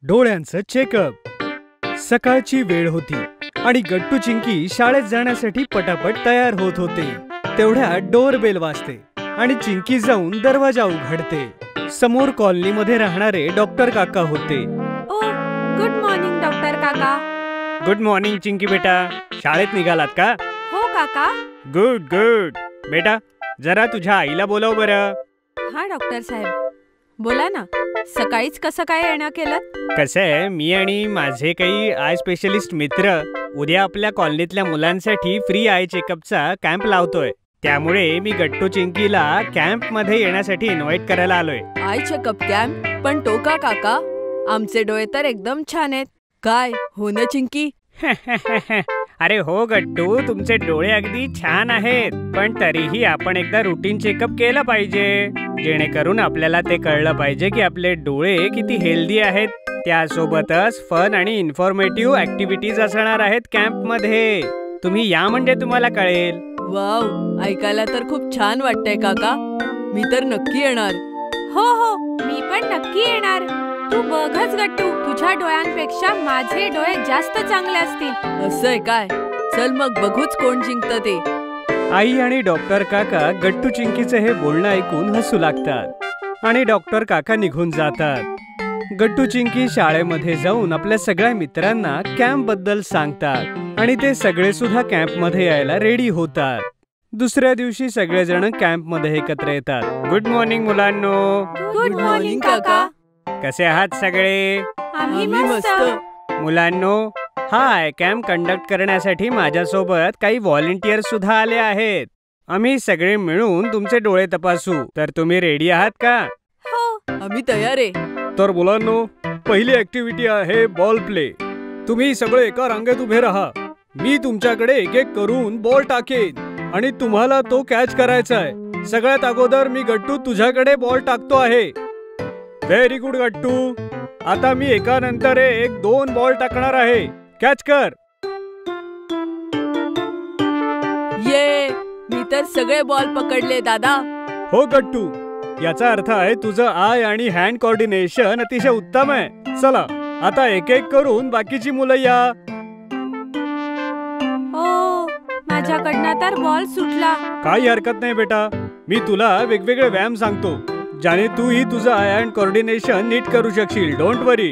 डोळ्यांचं checkup. सकाळची वेळ होती आणि गट्टू चिंकी शाळेत जाण्यासाठी पटापट तयार होत होते. तेवढ्यात डोरबेल वाजते आणि चिंकी जाऊन दरवाजा उघडते. समोर कॉलनीमध्ये राहणारे डॉक्टर काका होते. ओ, गुड मॉर्निंग डॉक्टर काका. गुड मॉर्निंग चिंकी बेटा, शाळेत निघालात का? हो काका. Good good. बेटा जरा तुझ्या आईला बोलव बरं. हा डॉक्टर साहेब, बोला ना. सकाळीच कसं काय येणं केलं? कसं आहे, मी आणि माझे काही आय स्पेशलिस्ट मित्र उद्या आपल्या कॉलनीतल्या मुलांसाठी फ्री आय चेकअपचा कॅम्प लावतोय. त्यामुळे मी गट्टू चिंकीला कॅम्प मध्ये येण्यासाठी इन्व्हाइट करायला आलोय. I checkup camp? पण तो का काका? आमचे डोळे तर एकदम छान आहेत. काय हो ना चिंकी? अरे हो गट्टू, तुमचे डोळे अगदी छान आहेत, पण तरीही आपण एकदा रुटीन चेकअप केलं पाहिजे, जेणेकरून आपल्याला ते कळलं पाहिजे की आपले डोळे किती हेल्दी आहेत. त्यासोबतच फन आणि इन्फॉर्मेटिव्ह ऍक्टिव्हिटीज असणार आहेत कॅम्प मध्ये. तुम्ही या म्हणजे तुम्हाला कळेल. वाव, ऐकायला तर खूप छान वाटतंय काका. मी तर नक्की येणार. हो हो, मी पण नक्की येणार. तू बघच गट्टू, तुझ्या डोळ्यांपेक्षा माझे डोळे जास्त चांगले असतील. असंय काय? चल मग बघूच कोण जिंकतं ते. आई आणि डॉक्टर काका गट्टू चिंकीचे हे बोलणं ऐकून हसू लागतात आणि डॉक्टर काका निघून जातात. गट्टू चिंकी शाळेमध्ये जाऊन आपल्या सगळ्या मित्रांना कॅम्प बद्दल सांगतात आणि ते सगळे सुद्धा कॅम्प मध्ये यायला रेडी होतात. दुसऱ्या दिवशी सगळेजण कॅम्प मध्ये एकत्र येतात. गुड मॉर्निंग मुलांनो. गुड मॉर्निंग काका. कसे आहात सगळे? आम्ही मस्त. मुलांनो, हा कॅम्प कंडक्ट करण्यासाठी माझ्यासोबत काही व्हॉलेंटियर सुद्धा आले आहेत. आम्ही सगळे मिळून तुमचे डोळे तपासू. तर तुम्ही रेडी आहात का? हो, आम्ही तयार आहे. तर मुलांनो, पहिली ऍक्टिव्हिटी आहे बॉल प्ले. तुम्ही सगळे एका रांगेत उभे राहा. मी तुमच्याकडे एक एक करून बॉल टाकेन आणि तुम्हाला तो कॅच करायचा आहे. सगळ्यात अगोदर मी गट्टू तुझ्याकडे बॉल टाकतो आहे. व्हेरी गुड गट्टू. आता मी एका नंतर एक 2 बॉल टाकणार आहे. कॅच कर. ये, मी तर सगळे बॉल पकडले दादा. हो गट्टू, याचा अर्थ आहे तुझं आय आणि हँड कोऑर्डिनेशन अतिशय उत्तम आहे. चला आता एक एक करून बाकीची मुलं या. ओ, माझ्याकडनं तर बॉल सुटला. काही हरकत नाही बेटा, मी तुला वेगवेगळे व्यायाम सांगतो ज्याने तूही तुझं आय हँड कोऑर्डिनेशन नीट करू शकशील. Don't worry.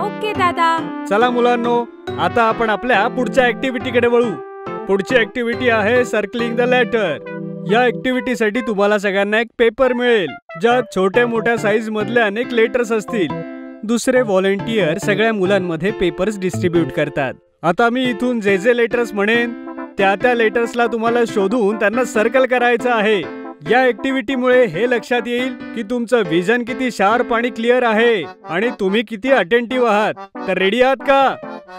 ओके दादा. चला मुलांनो, आता आपण आपल्या पुढच्या ऍक्टिव्हिटीकडे वळू. पुढची ऍक्टिव्हिटी आहे सर्कलिंग द लेटर. या ऍक्टिव्हिटीसाठी तुम्हाला सगळ्यांना एक पेपर मिळेल ज्यात छोट्या मोठ्या साईज मधले अनेक लेटर्स असतील. दुसरे व्हॉलेंटियर सगळ्या मुलांमध्ये पेपर्स डिस्ट्रीब्यूट करतात. आता मी इथून जे जे लेटर्स म्हणेन त्या लेटर्सला तुम्हाला शोधून त्यांना सर्कल करायचं आहे. या ऍक्टिव्हिटीमुळे हे लक्षात येईल की तुमचं विजन किती शार्प आणि क्लिअर आहे आणि तुम्ही किती अटेंटिव्ह आहात. तर रेडी आहात का?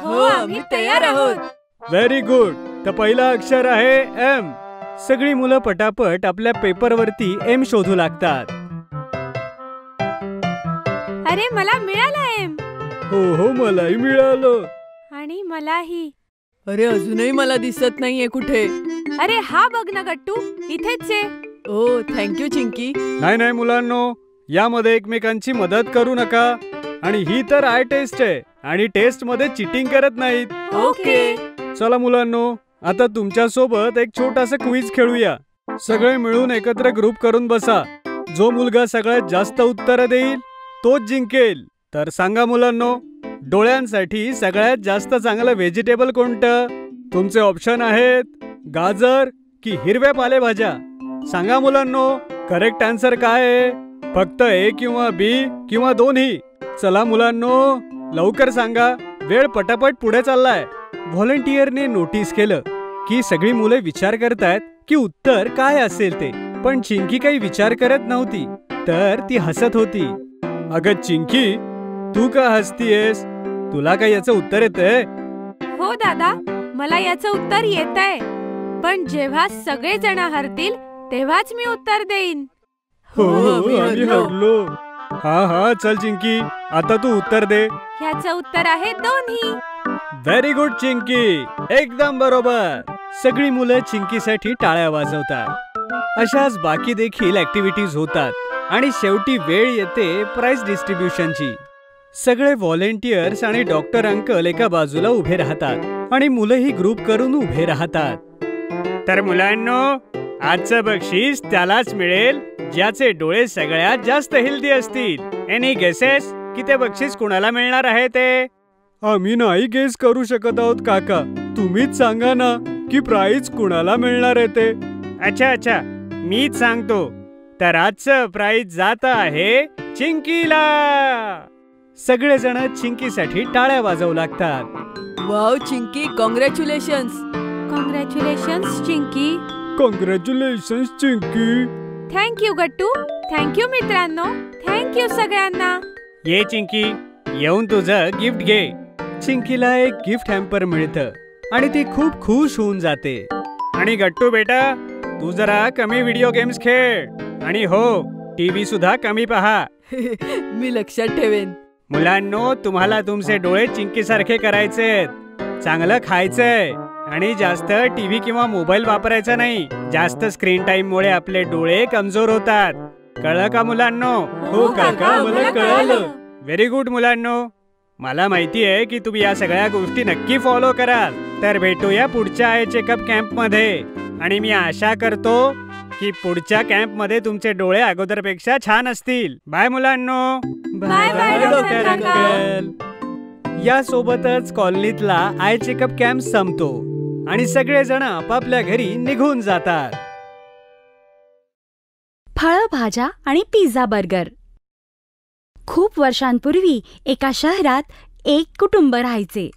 हो, आम्ही तयार आहोत. Very good. तर पहिला अक्षर आहे एम. सगळी मुलं पटापट आपल्या पेपरवरती एम शोधू लागतात. अरे, मला मिळाला एम. हो हो, मलाही मिळालं. आणि मलाही. अरे, अजूनही मला दिसत नाहीये कुठे. अरे हा बघ ना गट्टू, इथेच आहे. ओ, थँक्यू चिंकी. नाही मुलांनो, यामध्ये एकमेकांची मदत करू नका. आणि ही तर आय टेस्ट आहे आणि टेस्ट मध्ये चिटिंग करत नाहीत. ओके. चला मुलांनो, आता तुमच्या सोबत एक छोटासा क्विज खेळूया. सगळे मिळून एकत्र ग्रुप करून बसा. जो मुलगा सगळ्यात जास्त उत्तर देईल तोच जिंकेल. तर सांगा मुलांनो, डोळ्यांसाठी सगळ्यात जास्त चांगलं व्हेजिटेबल कोणतं? तुमचे ऑप्शन आहेत गाजर की हिरव्या पालेभाज्या. सांगा मुलांनो, करेक्ट आन्सर काय आहे? फक्त ए किंवा बी किंवा दोन्ही? चला मुलांनो, लवकर सांगा, वेळ पटापट पुढे चाललाय. व्हॉलेंटियरने नोटीस केलं की सगळी मुले विचार करतायत की उत्तर काय असेल ते, पण चिंकी काही विचार करत नव्हती, तर ती हसत होती. अगं चिंकी, तू का हसतीयेस? तुला काय याचं उत्तर येतंय? हो दादा, मला याचं उत्तर येतंय, पण जेव्हा सगळे जण हरतील तेव्हाच मी उत्तर देईन. हो, आम्ही हरलो. हा, चल चिंकी, आता तू उत्तर दे. याचं उत्तर आहे दोन्ही. व्हेरी गुड चिंकी, एकदम बरोबर. सगळी मुलं चिंकीसाठी टाळ्या वाजवतात. अशाच बाकी देखील ऍक्टिव्हिटीज होतात आणि शेवटी वेळ येते प्राइज डिस्ट्रीब्युशनची. सगळे व्हॉलेंटियर्स आणि डॉक्टर अंकल एका बाजूला उभे राहतात आणि मुलंही ग्रुप करून उभे राहतात. तर मुलांनो, आजचं बक्षीस त्यालाच मिळेल ज्याचे डोळे सगळ्यात जास्त हेल्दी असतील. एनी गेसेस की ते बक्षीस कुणाला मिळणार आहे ते? आम्ही नाही गेस करू शकत आहोत काका. तुम्हीच सांगा ना की प्राइज कुणाला मिळणार आहे ते. अच्छा, मीच सांगतो. तर आजचं प्राइज जात आहे चिंकीला. सगळेजण चिंकीसाठी टाळ्या वाजवू लागतात. Wow Chinki, congratulations. Congratulations Chinki. Congratulations Chinki. Thank you Gattu. Thank you मित्रांनो. थँक्यू सगळ्यांना. ये चिंकी, येऊन तुझं गिफ्ट घे. चिंकीला एक गिफ्ट हॅम्पर मिळतं आणि ती खूप खुश होऊन जाते. आणि गट्टू बेटा, तू जरा कमी व्हिडिओ गेम्स खेळ आणि हो, टीव्ही सुद्धा कमी पहा. मी लक्षात ठेवेन. मुलांनो, तुम्हाला तुमचे डोळे चिंकीसारखे करायचेत. चांगलं खायचंय आणि जास्त टीव्ही किंवा मोबाईल वापरायचा नाही. जास्त स्क्रीन टाइम मुळे आपले डोळे कमजोर होतात. कळलं का मुलांनो? हो काका, मला कळलं. व्हेरी गुड मुलांनो. मला माहिती आहे की तुम्ही या सगळ्या गोष्टी नक्की फॉलो कराल. तर भेटूया पुढच्या आय चेकअप कॅम्प मध्ये. आणि मी आशा करतो की पुढच्या कॅम्प मध्ये तुमचे डोळे अगोदरपेक्षा छान असतील. बाय मुलांनो. By doctor uncle. यासोबतच कॉलनीतला आय चेकअप कॅम्प संपतो आणि सगळेजण आपापल्या घरी निघून जातात. फळं, भाज्या आणि पिझ्झा बर्गर. खूप वर्षांपूर्वी एका शहरात एक कुटुंब राहायचे.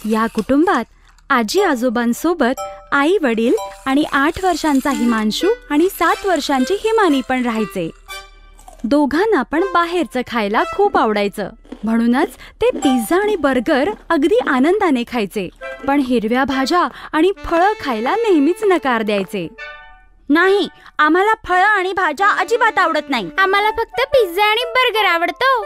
या कुटुंबात आजी आजोबांसोबत आई वडील आणि 8 वर्षांचा हिमांशू आणि 7 वर्षांची हिमानी पण राहायचे. दोघांना पण बाहेरचं खायला खूप आवडायचं, म्हणूनच ते पिझ्झा आणि बर्गर अगदी आनंदाने खायचे. पण हिरव्या भाज्या आणि फळं खायला नेहमीच नकार द्यायचे. नाही, आम्हाला फळं आणि भाज्या अजिबात आवडत नाही. आम्हाला फक्त पिझ्झा आणि बर्गर आवडतो.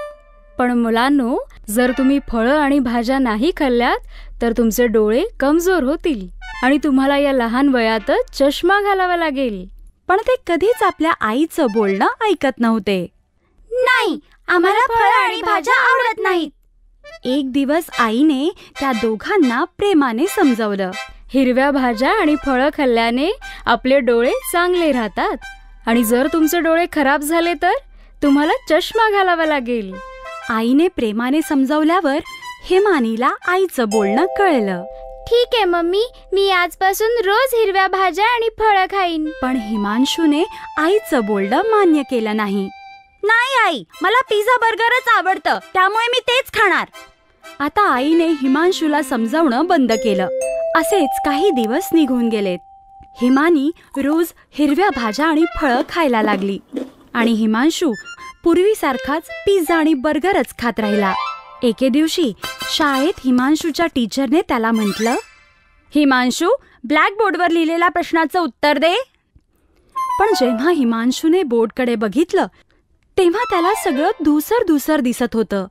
पण मुलांनो, जर तुम्ही फळं आणि भाज्या नाही खाल्ल्यात तर तुमचे डोळे कमजोर होतील आणि तुम्हाला या लहान वयातच चष्मा घालावा लागेल. पण ते कधीच आपल्या आईचं बोलणं ऐकत नव्हते. नाही, आम्हाला फळं आणि भाज्या आवडत नाहीत. एक दिवस आईने त्या दोघांना प्रेमाने समजावलं. हिरव्या भाज्या आणि फळं खाल्ल्याने आपले डोळे चांगले राहतात आणि जर तुमचे डोळे खराब झाले तर तुम्हाला चष्मा घालावा लागेल. आईने प्रेमाने समजावल्यावर हिमानीला आईचं बोलणं कळलं. ठीक आहे मम्मी, मी आजपासून रोज हिरव्या भाज्या आणि फळं खाईन. पण हिमांशूने आईचं बोलणं मान्य केलं नाही. नाही आई, मला पिझ्झा बर्गरच आवडतं, त्यामुळे मी तेच खाणार. आता आईने हिमांशूला समजावणं बंद केलं. असेच काही दिवस निघून गेलेत. हिमानी रोज हिरव्या भाज्या आणि फळं खायला लागली आणि हिमांशू पूर्वीसारखाच पिझ्झा आणि बर्गरच खात राहिला. एके दिवशी शाळेत हिमांशूच्या टीचरने त्याला म्हटलं, हिमांशू, ब्लॅकबोर्डवर लिहिलेल्या प्रश्नाचं उत्तर दे. पण जेव्हा हिमांशूने बोर्डकडे बघितलं तेव्हा त्याला सगळं धूसर दिसत होतं.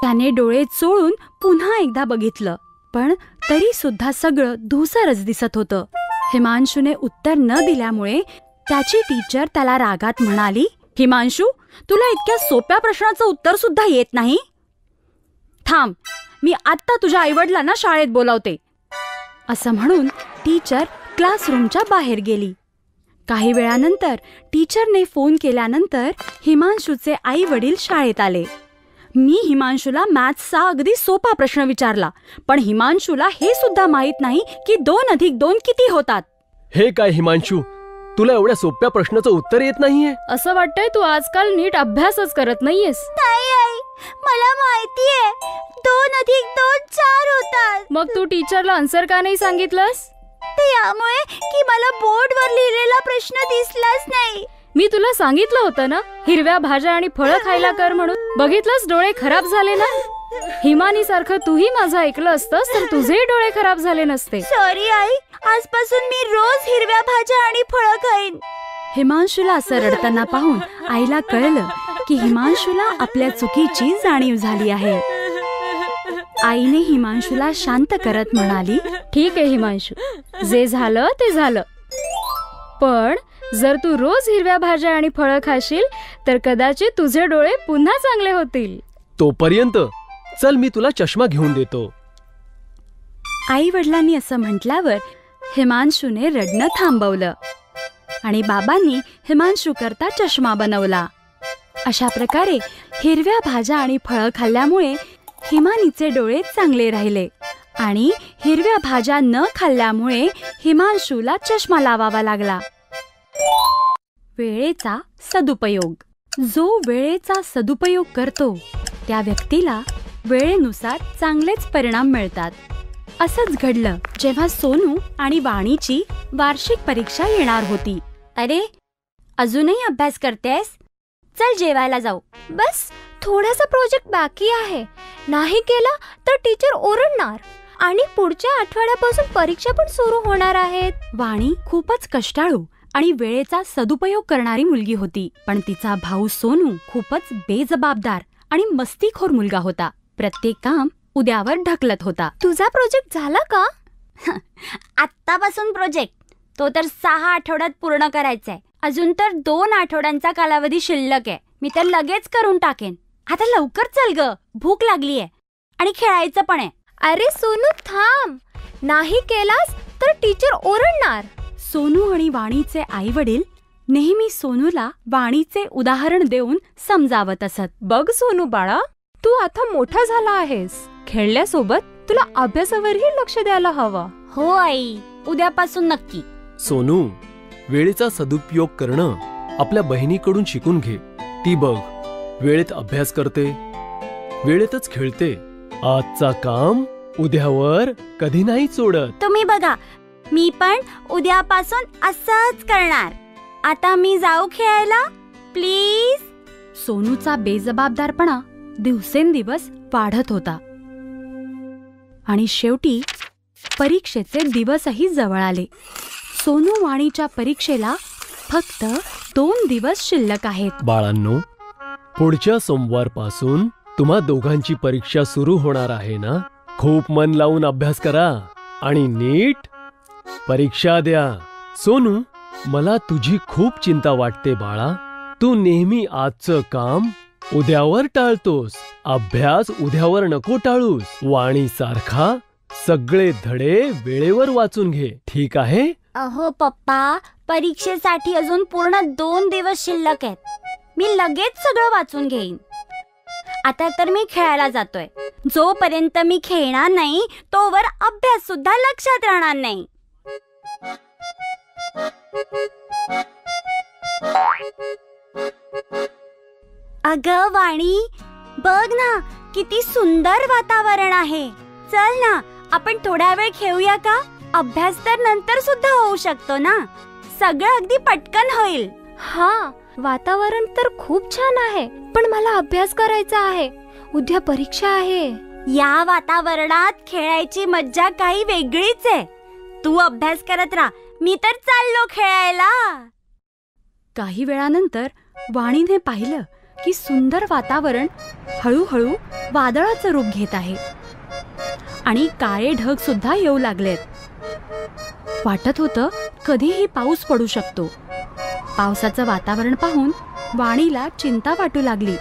त्याने डोळे चोळून पुन्हा एकदा बघितलं, पण तरी सुद्धा सगळं धूसरच दिसत होतं. हिमांशूने उत्तर न दिल्यामुळे त्याची टीचर त्याला रागात म्हणाली, हिमांशू, तुला इतक्या सोप्या प्रश्नाचं उत्तर सुद्धा येत नाही? थांब, मी आत्ता तुझ्या आईवडिलांना शाळेत बोलावते. असं म्हणून टीचर क्लासरूमच्या बाहेर गेली. काही वेळानंतर टीचरने फोन केल्यानंतर हिमांशूचे आई वडील शाळेत आले. मी हिमांशूला मॅथ्सचा अगदी सोपा प्रश्न विचारला, पण हिमांशूला हे सुद्धा माहित नाही की 2 + 2 किती होतात. हे काय हिमांशू, तुला एवढ्या सोप्या प्रश्नाचं उत्तर येत नाहीये? असं वाटतंय तू आजकाल नीट अभ्यासच करत नाहीयेस. नाही आई, मला माहितीये 2 + 2 4 होतात. मग तू टीचरला आन्सर का नाही सांगितलंस? त्यामुळे की मला बोर्डवर लिहिलेला प्रश्न दिसलाच नाही. मी तुला सांगितलं होतं ना, हिरव्या भाज्या आणि फळं खायला कर म्हणून. बघितलंस, डोळे खराब झाले ना. हिमानी सारखं तूही माझं ऐकलं असतंस तर तुझेही डोळे खराब झाले नसते. सॉरी आई, आजपासून मी रोज हिरव्या भाज्या आणि फळं खाईन. हिमांशूला असं रडताना पाहून आईला कळलं की हिमांशूला आपल्या चुकीची जाणीव झाली आहे. आईने हिमांशूला शांत करत म्हणाली, ठीक आहे हिमांशू, जे झालं ते झालं. पण जर तू रोज हिरव्या भाज्या आणि फळं खाशील तर कदाचित तुझे डोळे पुन्हा चांगले होतील. तोपर्यंत चल मी तुला चष्मा घेऊन देतो. आई वडिलांनी असं म्हटल्यावर हिमांशूने रडणं थांबवलं आणि बाबांनी हिमांशू करता चष्मा बनवला. अशा प्रकारे हिरव्या भाज्या आणि फळं खाल्ल्यामुळे हिमानीचे डोळे चांगले राहिले आणि हिरव्या भाज्या न खाल्ल्यामुळे हिमांशूला चष्मा लावावा लागला. वेळेचा सदुपयोग. जो वेळेचा सदुपयोग करतो त्या व्यक्तीला वेळेनुसार चांगलेच परिणाम मिळतात. असंच घडलं जेव्हा सोनू आणि वाणीची वार्षिक परीक्षा येणार होती. अरे, अजूनही अभ्यास करतेस? चल जेवायला जाऊ. बस थोडासा प्रोजेक्ट बाकी आहे. नाही केला तर टीचर ओरडणार आणि पुढच्या आठवड्यापासून परीक्षा पण सुरू होणार आहेत. वाणी खूपच कष्टाळू आणि वेळेचा सदुपयोग करणारी मुलगी होती. पण तिचा भाऊ सोनू खूपच बेजबाबदार आणि मस्तीखोर मुलगा होता. प्रत्येक काम उद्यावर ढकलत होता. तुझा प्रोजेक्ट झाला का? आत्तापासून प्रोजेक्ट? तो तर 6 आठवड्यात पूर्ण करायचा आहे. अजून तर 2 आठवड्यांचा कालावधी शिल्लक आहे. मी तर लगेच करून टाकेन. आता लवकर चल ग, भूक लागलीये आणि खेळायचं पण आहे. अरे सोनू थांब, नाही केलास तर टीचर ओरडणार. सोनू आणि वाणीचे आई वडील नेहमी सोनूला वाणीचे उदाहरण देऊन समजावत असत. बघ सोनू बाळा, तू आता मोठा झाला आहेस. खेळल्यासोबत तुला अभ्यासावरही लक्ष द्यायला हवं. हो आई, उद्यापासून नक्की. सोनू, वेळेचा सदुपयोग करणं आपल्या बहिणीकडून शिकून घे. ती बघ, वेळेत अभ्यास करते, वेळेतच खेळते. आजचा काम उद्यावर कधी नाही सोडत. तुम्ही बघा, मी पण उद्यापासून असंच करणार. आता मी जाऊ खेळायला प्लीज. सोनूचा बेजबाबदारपणा दिवसेंदिवस वाढत होता आणि शेवटी परीक्षेचे दिवसही जवळ आले. सोनू वाणीच्या परीक्षेला फक्त 2 दिवस शिल्लक आहेत. बाळांनो, पुढच्या सोमवारपासून तुम्हा दोघांची परीक्षा सुरू होणार आहे ना. खूप मन लावून अभ्यास करा आणि नीट परीक्षा द्या. सोनू, मला तुझी खूप चिंता वाटते बाळा. तू नेहमी आजचं काम उद्यावर टाळतोस. अभ्यास उद्यावर नको टाळूस. वाणीसारखा सगळे धडे वेळेवर वाचून घे, ठीक आहे? अहो पप्पा, परीक्षेसाठी अजून पूर्ण 2 दिवस शिल्लक आहेत. मी लगेच सगळं वाचून घेईन. आता तर मी खेळायला जातोय. जोपर्यंत मी खेळणार नाही तोवर अभ्यास सुद्धा लक्षात राहणार नाही. अगं वाणी, बघ ना किती सुंदर वातावरण आहे. चल ना, आपण थोडा वेळ खेळूया का? अभ्यास तर नंतर सुद्धा होऊ शकतो ना. सगळं अगदी पटकन होईल. हा, वातावरण तर खूप छान आहे, पण मला अभ्यास करायचा आहे. उद्या परीक्षा आहे. या वातावरणात खेळायची मज्जा काही वेगळीच आहे. तू अभ्यास करत राहा, मी तर चाललो खेळायला. काही वेळानंतर वाणीने पाहिलं की सुंदर वातावरण हळूहळू वादळाचं रूप घेत आहे आणि काळे ढग सुद्धा येऊ लागलेत. वाटत होतं कधीही पाऊस पडू शकतो. पावसाचं वातावरण पाहून वाणीला चिंता वाटू लागली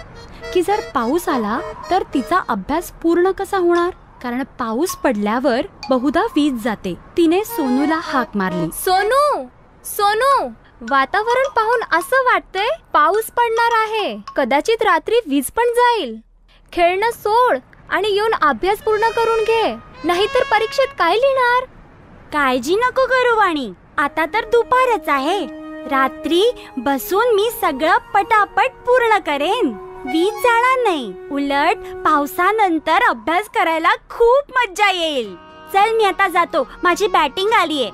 की जर पाऊस आला तर तिचा अभ्यास पूर्ण कसा होणार, कारण पाऊस पडल्यावर बहुधा वीज जाते. तिने सोनूला हाक मारली. सोनू, सोनू, वातावरण पाहून असं वाटतंय पाऊस पडणार आहे. कदाचित रात्री वीज पण जाईल. खेळणं सोड आणि येऊन अभ्यास पूर्ण करून घे, नाहीतर परीक्षेत काय लिहिणार? काळजी नको करू वाणी, आता तर दुपारच आहे. रात्री बसून मी सगळं पटापट पूर्ण करेन. वीज जाणार नाही. उलट पावसानंतर अभ्यास करायला खूप मज्जा येईल. चल मी आता जातो, माझी बॅटिंग आलीये.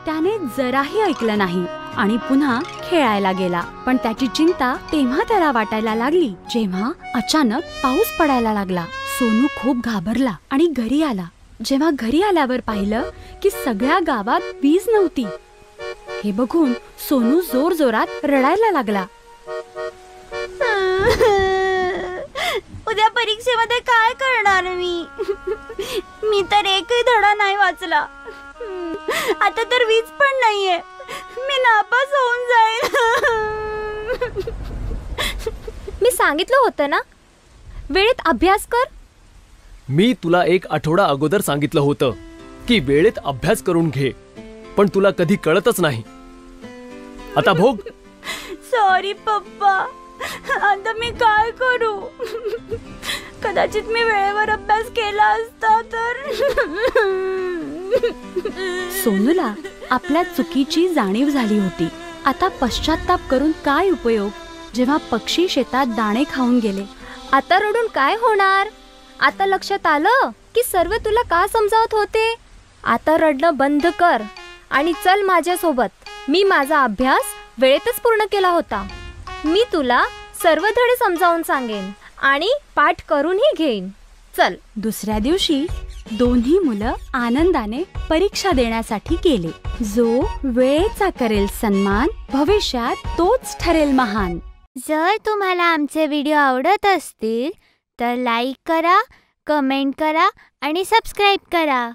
त्याने जराही ऐकलं नाही आणि पुन्हा खेळायला गेला. पण त्याची चिंता तेव्हा त्याला वाटायला लागली जेव्हा अचानक पाऊस पडायला लागला. सोनू खूप घाबरला आणि घरी आला. जेव्हा घरी आल्यावर पाहिलं की सगळ्या गावात वीज नव्हती. हे बघून सोनू जोर जोरात रडायला लागला. उद्या परीक्षेमध्ये काय करणार मी? मी तर एकही धडा नाही वाचला. आता तर वीज पण नाहीये. मी नापास होऊन जाईल. मी सांगितलं होतं ना, वेळेत अभ्यास कर. मी तुला 1 आठवडा अगोदर सांगितलं होतं की वेळेत अभ्यास करून घे, पण तुला कधी कळतच नाही. आता भोग. सॉरी पप्पा, आता मी काय करू? कदाचित मी वेळेवर अभ्यास केला असता तर. सोनूला आपल्या चुकीची जाणीव झाली होती. आता पश्चाताप करून काय उपयोग, जेव्हा पक्षी शेतात दाणे खाऊन गेले. आता रडून काय होणार? आता लक्षात आलं की सर्व तुला का समजावत होते. आता रडणं बंद कर आणि चल माझ्यासोबत. मी माझा अभ्यास वेळेतच पूर्ण केला होता. मी तुला सर्व धडे समजावून सांगेन आणि पाठ करूनही घेईन. चल. दुसऱ्या दिवशी दोन्ही मुलं आनंदाने परीक्षा देण्यासाठी गेले. जो वेळेचा करेल सन्मान, भविष्यात तोच ठरेल महान. जर तुम्हाला आमचे व्हिडिओ आवडत असतील तर लाईक करा, कमेंट करा आणि सबस्क्राईब करा.